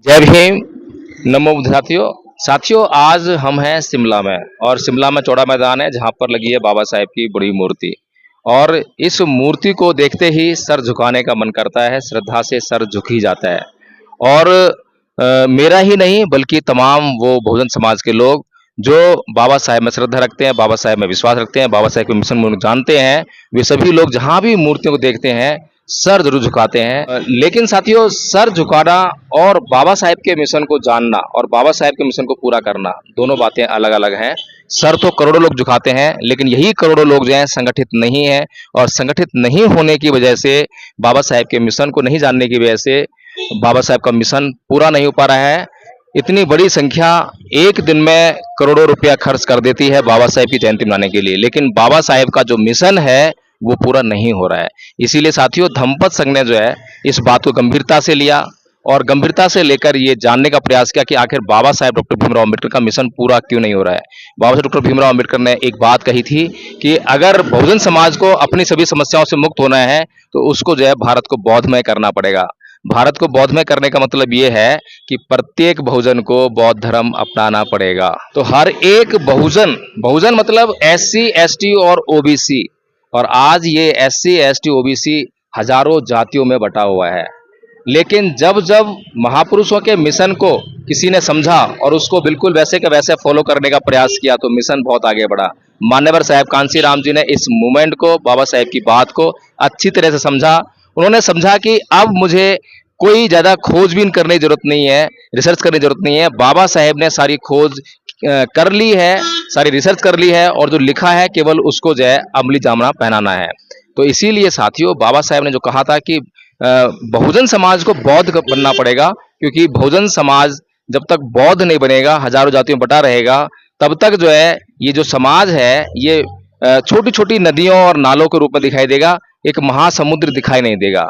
जय भीम। नमो बुद्ध। साथियों आज हम हैं शिमला में, और शिमला में चौड़ा मैदान है जहां पर लगी है बाबा साहेब की बड़ी मूर्ति। और इस मूर्ति को देखते ही सर झुकाने का मन करता है, श्रद्धा से सर झुक ही जाता है। और मेरा ही नहीं बल्कि तमाम वो बहुजन समाज के लोग जो बाबा साहेब में श्रद्धा रखते हैं, बाबा साहेब में विश्वास रखते हैं, बाबा साहेब के मिशन को जानते हैं, वे सभी लोग जहां भी मूर्तियों को देखते हैं सर जरूर झुकाते हैं। लेकिन साथियों, सर झुकाना और बाबा साहेब के मिशन को जानना और बाबा साहेब के मिशन को पूरा करना दोनों बातें अलग अलग हैं। सर तो करोड़ों लोग झुकाते हैं, लेकिन यही करोड़ों लोग जो हैं संगठित नहीं है, और संगठित नहीं होने की वजह से, बाबा साहेब के मिशन को नहीं जानने की वजह से बाबा साहेब का मिशन पूरा नहीं हो पा रहा है। इतनी बड़ी संख्या एक दिन में करोड़ों रुपया खर्च कर देती है बाबा साहेब की जयंती मनाने के लिए, लेकिन बाबा साहेब का जो मिशन है वो पूरा नहीं हो रहा है। इसीलिए साथियों, धम्मपद संघ ने जो है इस बात को गंभीरता से लिया और गंभीरता से लेकर ये जानने का प्रयास किया कि आखिर बाबा साहेब डॉक्टर भीमराव अम्बेडकर का मिशन पूरा क्यों नहीं हो रहा है। बाबा साहेब डॉक्टर भीमराव अम्बेडकर ने एक बात कही थी कि अगर बहुजन समाज को अपनी सभी समस्याओं से मुक्त होना है तो उसको जो है भारत को बौद्धमय करना पड़ेगा। भारत को बौद्धमय करने का मतलब ये है कि प्रत्येक बहुजन को बौद्ध धर्म अपनाना पड़ेगा। तो हर एक बहुजन, बहुजन मतलब SC ST और OBC, और आज ये SC ST OBC हजारों जातियों में बटा हुआ है। लेकिन जब जब महापुरुषों के मिशन को किसी ने समझा और उसको बिल्कुल वैसे के वैसे फॉलो करने का प्रयास किया तो मिशन बहुत आगे बढ़ा। मान्यवर साहब कांसी राम जी ने इस मूवमेंट को, बाबा साहेब की बात को अच्छी तरह से समझा। उन्होंने समझा कि अब मुझे कोई ज्यादा खोजबीन करने की जरूरत नहीं है, रिसर्च करने की जरूरत नहीं है। बाबा साहेब ने सारी खोज कर ली है, सारी रिसर्च कर ली है, और जो लिखा है केवल उसको जो है अमली जामा पहनाना है। तो इसीलिए साथियों, बाबा साहेब ने जो कहा था कि बहुजन समाज को बौद्ध बनना पड़ेगा, क्योंकि बहुजन समाज जब तक बौद्ध नहीं बनेगा, हजारों जातियों में बटा रहेगा, तब तक जो है ये जो समाज है ये छोटी छोटी नदियों और नालों के रूप में दिखाई देगा, एक महासमुद्र दिखाई नहीं देगा।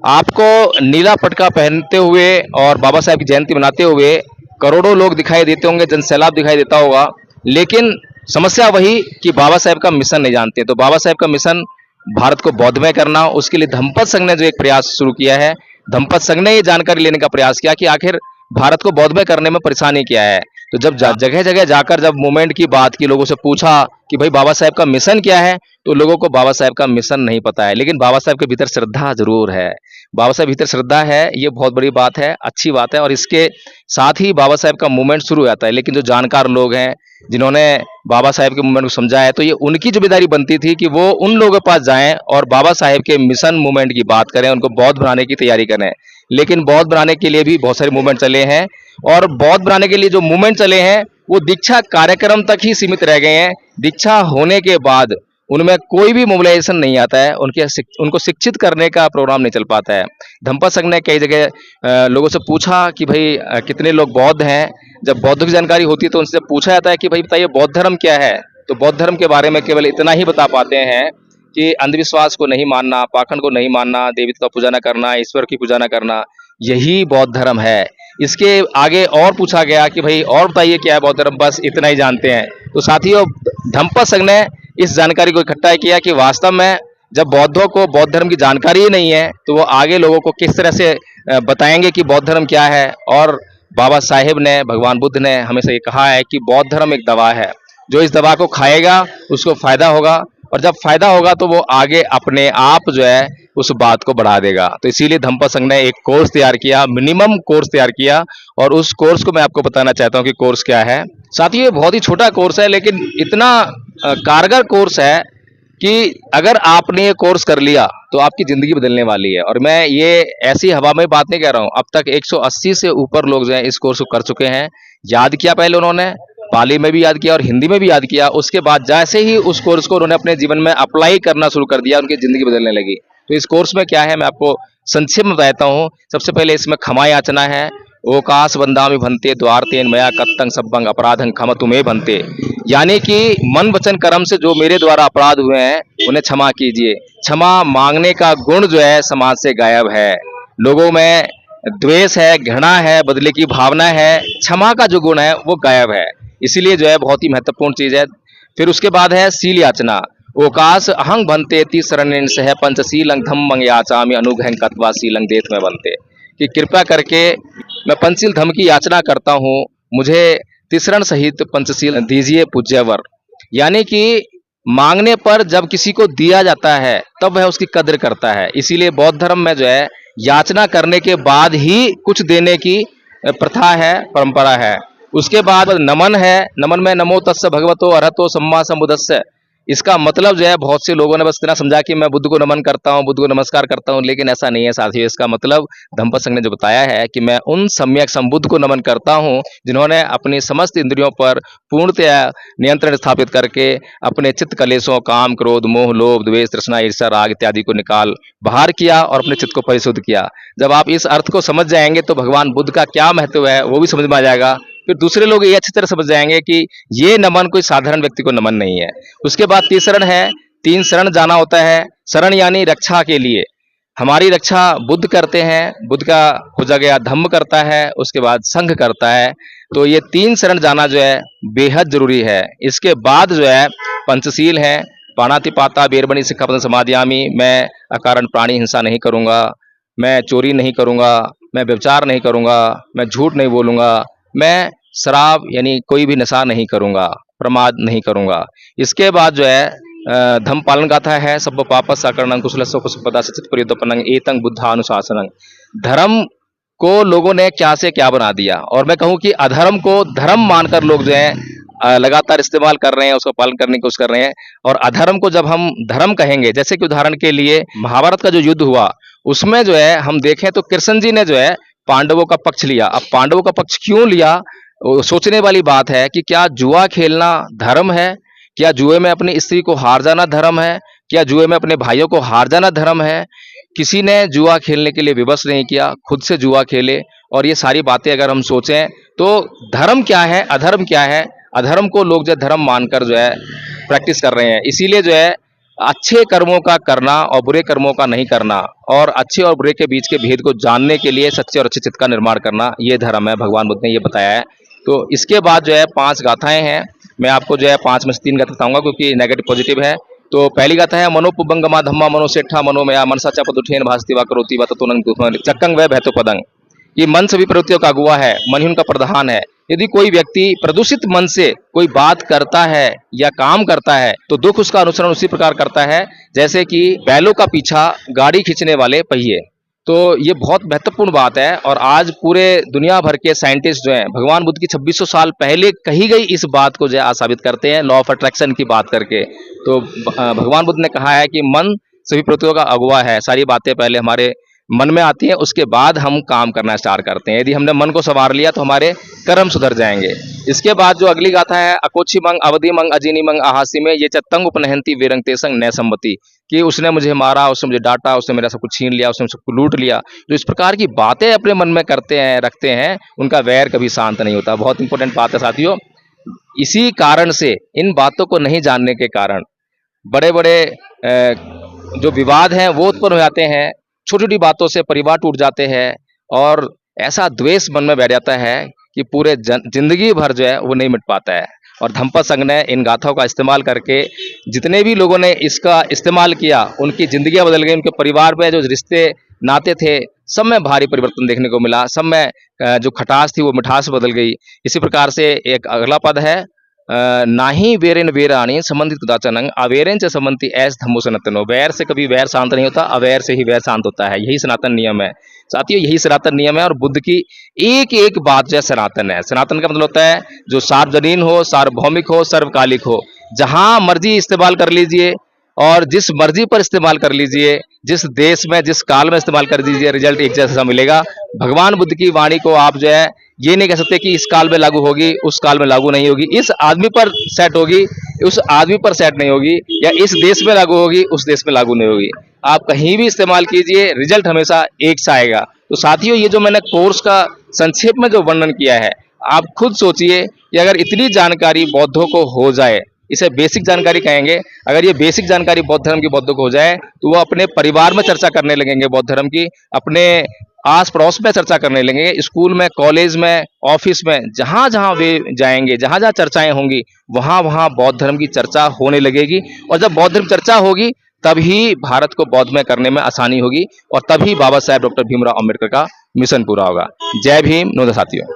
आपको नीला पटका पहनते हुए और बाबा साहेब की जयंती मनाते हुए करोड़ों लोग दिखाई देते होंगे, जनसैलाब दिखाई देता होगा, लेकिन समस्या वही कि बाबा साहेब का मिशन नहीं जानते। तो बाबा साहेब का मिशन भारत को बौद्धमय करना, उसके लिए धम्मपद संघ ने जो एक प्रयास शुरू किया है, धम्मपद संघ ने ये जानकारी लेने का प्रयास किया कि आखिर भारत को बौद्धमय करने में परेशानी क्या है। तो जब जगह जगह जाकर जब मूवमेंट की बात की, लोगों से पूछा कि भाई बाबा साहेब का मिशन क्या है, तो लोगों को बाबा साहेब का मिशन नहीं पता है, लेकिन बाबा साहेब के भीतर श्रद्धा जरूर है। बाबा साहेब भीतर श्रद्धा है, ये बहुत बड़ी बात है, अच्छी बात है, और इसके साथ ही बाबा साहेब का मूवमेंट शुरू हो जाता है। लेकिन जो जानकार लोग हैं, जिन्होंने बाबा साहेब के मूवमेंट को समझा है, तो ये उनकी जिम्मेदारी बनती थी कि वो उन लोगों के पास जाएं और बाबा साहेब के मिशन मूवमेंट की बात करें, उनको बौद्ध बनाने की तैयारी करें। लेकिन बौद्ध बनाने के लिए भी बहुत सारे मूवमेंट चले हैं, और बौद्ध बनाने के लिए जो मूवमेंट चले हैं वो दीक्षा कार्यक्रम तक ही सीमित रह गए हैं। दीक्षा होने के बाद उनमें कोई भी मोबिलाइजेशन नहीं आता है, उनको शिक्षित करने का प्रोग्राम नहीं चल पाता है। धम्मपद संघ ने कई जगह लोगों से पूछा कि भाई कितने लोग बौद्ध हैं। जब बौद्ध की जानकारी होती है तो उनसे पूछा जाता है कि भाई बताइए बौद्ध धर्म क्या है। तो बौद्ध धर्म के बारे में केवल इतना ही बता पाते हैं कि अंधविश्वास को नहीं मानना, पाखंड को नहीं मानना, देवी का पूजा न करना, ईश्वर की पूजा न करना, यही बौद्ध धर्म है। इसके आगे और पूछा गया कि भाई और बताइए क्या है बौद्ध धर्म, बस इतना ही जानते हैं। तो साथियों, धम्मपद संघ ने इस जानकारी को इकट्ठा किया कि वास्तव में जब बौद्धों को बौद्ध धर्म की जानकारी ही नहीं है तो वो आगे लोगों को किस तरह से बताएंगे कि बौद्ध धर्म क्या है। और बाबा साहेब ने, भगवान बुद्ध ने हमेशा ये कहा है कि बौद्ध धर्म एक दवा है, जो इस दवा को खाएगा उसको फायदा होगा, और जब फायदा होगा तो वो आगे अपने आप जो है उस बात को बढ़ा देगा। तो इसीलिए धम्मपद संघ ने एक कोर्स तैयार किया, मिनिमम कोर्स तैयार किया, और उस कोर्स को मैं आपको बताना चाहता हूँ कि कोर्स क्या है। साथियों, ये बहुत ही छोटा कोर्स है, लेकिन इतना कारगर कोर्स है कि अगर आपने ये कोर्स कर लिया तो आपकी जिंदगी बदलने वाली है। और मैं ये ऐसी हवा में बात नहीं कह रहा हूँ, अब तक 180 से ऊपर लोग जो हैं इस कोर्स को कर चुके हैं। याद किया पहले उन्होंने, पाली में भी याद किया और हिंदी में भी याद किया, उसके बाद जैसे ही उस कोर्स को उन्होंने अपने जीवन में अप्लाई करना शुरू कर दिया, उनकी जिंदगी बदलने लगी। तो इस कोर्स में क्या है मैं आपको संक्षेप में बताता हूँ। सबसे पहले इसमें क्षमा याचना है। ओकाश बंदामी भंते द्वारतेन मया कत्तंग सब्बंग अपराधं क्षम तुम्हें भंते, यानी कि मन वचन कर्म से जो मेरे द्वारा अपराध हुए हैं उन्हें क्षमा कीजिए। क्षमा मांगने का गुण जो है समाज से गायब है। लोगों में द्वेष है, घृणा है, बदले की भावना है, क्षमा का जो गुण है वो गायब है। इसीलिए जो है बहुत ही महत्वपूर्ण चीज है। फिर उसके बाद है सील याचना। ओकाश अहंग बनते ती शरणेन सह पंचशीलं धम्मं याचामि अनुग्रहं कत्वा शीलं देत में बनते, कि कृपया करके मैं पंचशील धम्म की याचना करता हूँ, मुझे तिसरण सहित पंचशील दीजिए पूज्यवर। यानी कि मांगने पर जब किसी को दिया जाता है तब वह उसकी कद्र करता है। इसीलिए बौद्ध धर्म में जो है याचना करने के बाद ही कुछ देने की प्रथा है, परंपरा है। उसके बाद नमन है। नमन में नमो तस्य भगवतो अरहतो सम्मा सम्बुद्धस्स। इसका मतलब जो है बहुत से लोगों ने बस इतना समझा कि मैं बुद्ध को नमन करता हूँ, बुद्ध को नमस्कार करता हूँ, लेकिन ऐसा नहीं है साथियों। इसका मतलब धम्मपद संघ ने जो बताया है कि मैं उन सम्यक संबुद्ध को नमन करता हूँ जिन्होंने अपनी समस्त इंद्रियों पर पूर्णतया नियंत्रण स्थापित करके अपने चित्त कलेशों, काम, क्रोध, मोह, लोभ, द्वेष, तृष्णा, ईर्ष्या, राग इत्यादि को निकाल बाहर किया और अपने चित्त को परिशुद्ध किया। जब आप इस अर्थ को समझ जाएंगे तो भगवान बुद्ध का क्या महत्व है वो भी समझ में आ जाएगा। फिर दूसरे लोग ये अच्छी तरह समझ जाएंगे कि ये नमन कोई साधारण व्यक्ति को नमन नहीं है। उसके बाद तीसरण है। 3 शरण जाना होता है। शरण यानी रक्षा के लिए। हमारी रक्षा बुद्ध करते हैं, बुद्ध का हो गया धम्म करता है, उसके बाद संघ करता है। तो ये 3 शरण जाना जो है बेहद जरूरी है। इसके बाद जो है पंचशील है। पाणातिपाता बेरमणि सिक्खापदं समादियामि। मैं अकारण प्राणी हिंसा नहीं करूंगा, मैं चोरी नहीं करूंगा, मैं व्यभिचार नहीं करूंगा, मैं झूठ नहीं बोलूंगा, मैं शराब यानी कोई भी नशा नहीं करूंगा, प्रमाद नहीं करूंगा। इसके बाद जो है धम्म पालन गाथा है। सब पाप साकरणं कुशलस्व कुसुपदा सचित प्रयुद्धपनं एतं बुद्धानुशासनं। धर्म को लोगों ने क्या से क्या बना दिया, और मैं कहूं कि अधर्म को धर्म मानकर लोग जो है लगातार इस्तेमाल कर रहे हैं, उसको पालन करने की कोशिश कर रहे हैं। और अधर्म को जब हम धर्म कहेंगे, जैसे कि उदाहरण के लिए महाभारत का जो युद्ध हुआ उसमें जो है हम देखें तो कृष्ण जी ने जो है पांडवों का पक्ष लिया। अब पांडवों का पक्ष क्यों लिया, सोचने वाली बात है कि क्या जुआ खेलना धर्म है? क्या जुए में अपनी स्त्री को हार जाना धर्म है? क्या जुए में अपने भाइयों को हार जाना धर्म है? किसी ने जुआ खेलने के लिए विवश नहीं किया, खुद से जुआ खेले। और ये सारी बातें अगर हम सोचें तो धर्म क्या है, अधर्म क्या है? अधर्म को लोग जो धर्म मानकर जो है प्रैक्टिस कर रहे हैं। इसीलिए जो है अच्छे कर्मों का करना और बुरे कर्मों का नहीं करना, और अच्छे और बुरे के बीच के भेद को जानने के लिए सच्चे और अच्छे चित्त का निर्माण करना, ये धर्म है। भगवान बुद्ध ने ये बताया है। तो इसके बाद जो है 5 गाथाएं हैं। मैं आपको जो है 5 में से 3 गाथा बताऊंगा क्योंकि नेगेटिव पॉजिटिव है। तो पहली गाथा है मनोपुबंगमा धम्मा मनोसेठा मनोमया मनसा च पदुठेन भास्ति वा करोति वा ततोनं चक्कं वै भैतो पदंग। ये मन सभी प्रवृत्तियों का अगुआ है, मन ही उनका प्रधान है। यदि कोई व्यक्ति प्रदूषित मन से कोई बात करता है या काम करता है तो दुख उसका अनुसरण उसी प्रकार करता है जैसे कि बैलों का पीछा गाड़ी खींचने वाले पहिए। तो ये बहुत महत्वपूर्ण बात है। और आज पूरे दुनिया भर के साइंटिस्ट जो हैं भगवान बुद्ध की 2600 साल पहले कही गई इस बात को जो है साबित करते हैं लॉ ऑफ अट्रैक्शन की बात करके। तो भगवान बुद्ध ने कहा है कि मन सभी प्रवृत्तियों का अगुआ है। सारी बातें पहले हमारे मन में आती है, उसके बाद हम काम करना स्टार्ट करते हैं। यदि हमने मन को संवार लिया तो हमारे कर्म सुधर जाएंगे। इसके बाद जो अगली गाथा है अकोची मंग अवधि मंग अजीनी मंग आहासी में ये चतंग उपनहंती विरंग तेसंग न सम्मति, कि उसने मुझे मारा, उसने मुझे डांटा, उसने मेरा सब कुछ छीन लिया, उसने सबको लूट लिया। जो इस प्रकार की बातें अपने मन में करते हैं, रखते हैं, उनका वैर कभी शांत नहीं होता। बहुत इंपॉर्टेंट बात है साथियों। इसी कारण से, इन बातों को नहीं जानने के कारण बड़े बड़े जो विवाद हैं वो उत्पन्न हो जाते हैं। छोटी छोटी बातों से परिवार टूट जाते हैं और ऐसा द्वेष मन में बैठ जाता है कि पूरे जिंदगी भर जो है वो नहीं मिट पाता है। और धम्मपद संघ ने इन गाथाओं का इस्तेमाल करके जितने भी लोगों ने इसका इस्तेमाल किया उनकी जिंदगियां बदल गई, उनके परिवार में जो रिश्ते नाते थे सब में भारी परिवर्तन देखने को मिला, सब में जो खटास थी वो मिठास बदल गई। इसी प्रकार से एक अगला पद है नाही वेरेन वेराणी संबंधित कुदाचनंग अवेरेन से संबंधी ऐस धम्मो सनातनो। वैर से कभी वैर शांत नहीं होता, अवैर से ही वैर शांत होता है। यही सनातन नियम है साथियों, यही सनातन नियम है। और बुद्ध की एक एक बात जो है सनातन है। सनातन का मतलब होता है जो सार्वजनीन हो, सार्वभौमिक हो, सर्वकालिक हो। जहां मर्जी इस्तेमाल कर लीजिए और जिस मर्जी पर इस्तेमाल कर लीजिए, जिस देश में जिस काल में इस्तेमाल कर दीजिए, रिजल्ट एक जैसा मिलेगा। भगवान बुद्ध की वाणी को आप जो है ये नहीं कह सकते कि इस काल में लागू होगी, उस काल में लागू नहीं होगी, इस आदमी पर सेट होगी, उस आदमी पर सेट नहीं होगी, या इस देश में लागू होगी, उस देश में लागू नहीं होगी। आप कहीं भी इस्तेमाल कीजिए, रिजल्ट हमेशा एक सा आएगा। तो साथियों, ये जो मैंने कोर्स का संक्षेप में जो वर्णन किया है, आप खुद सोचिए कि अगर इतनी जानकारी बौद्धों को हो जाए, इसे बेसिक जानकारी कहेंगे, अगर ये बेसिक जानकारी बौद्ध धर्म की बौद्धों को हो जाए तो वो अपने परिवार में चर्चा करने लगेंगे बौद्ध धर्म की, अपने आस पड़ोस में चर्चा करने लगेंगे, स्कूल में, कॉलेज में, ऑफिस में, जहां जहां वे जाएंगे, जहां जहां चर्चाएं होंगी, वहां वहां बौद्ध धर्म की चर्चा होने लगेगी। और जब बौद्ध धर्म चर्चा होगी तभी भारत को बौद्धमय करने में आसानी होगी और तभी बाबा साहेब डॉक्टर भीमराव अम्बेडकर का मिशन पूरा होगा। जय भीम, नमस्ते साथियों।